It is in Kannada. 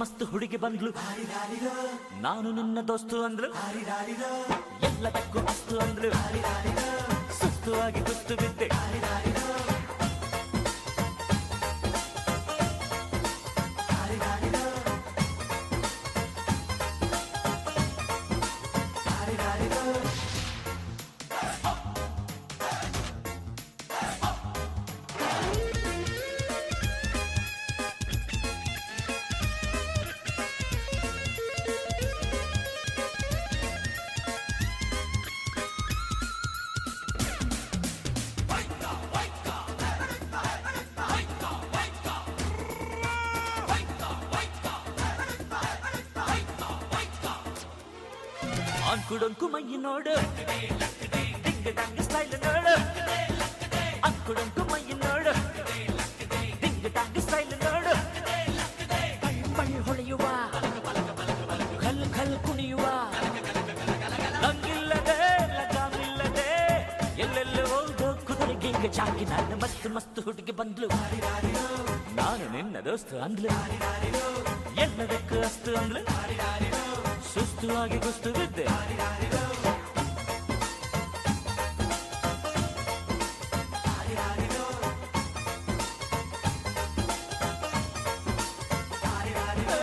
ಮಸ್ತ್ ಹುಡುಗಿ ಬಂದ್ಲು, ನಾನು ನಿನ್ನ ದೋಸ್ತು ಅಂದ್ಲು, ಎಲ್ಲದಕ್ಕೂ ಅಸ್ತು ಅಂದ್ಲು, ಸುಸ್ತು ಆಗಿ ಕುಸ್ತು ಬಿದ್ದೆ. ಅಂಕುಡೊಂಕು ಮೈ ನೋಡು, ಡಿಂಗ್ ಡಂಗ್ ಸ್ಟೈಲ್ ನೋಡು, ಅಂಕುಡೊಂಕು ಮೈ ನೋಡು, ಡಿಂಗ್ ಡಂಗ್ ಸ್ಟೈಲ್ ನೋಡು, ಪಳ್ ಹೊಳೆಯುವ, ಖಲ್ ಖಲ್ ಕುಣಿಯುವ, ಲಂಗಿಲ್ಲದೆ ಲಗಾಮಿಲ್ಲದೆ ಎಲ್ಲೆಲ್ಲ ಹೋಗೋ ಕುದುರೆಗೆ ಚಾಕಿ. ನಾನು ಮಸ್ತ್ ಮಸ್ತ್ ಹುಡುಗಿ ಬಂದ್ಲು, ನಾನು ನಿನ್ನ ದೋಸ್ತು ಅಂದ್ಲು, ಎಲ್ಲದಕ್ಕೂ ಅಸ್ತು ಅಂದ್ಲು, ಸುಸ್ತು ಆಗಿ ಕುಸ್ತು ಬಿದ್ದೆ.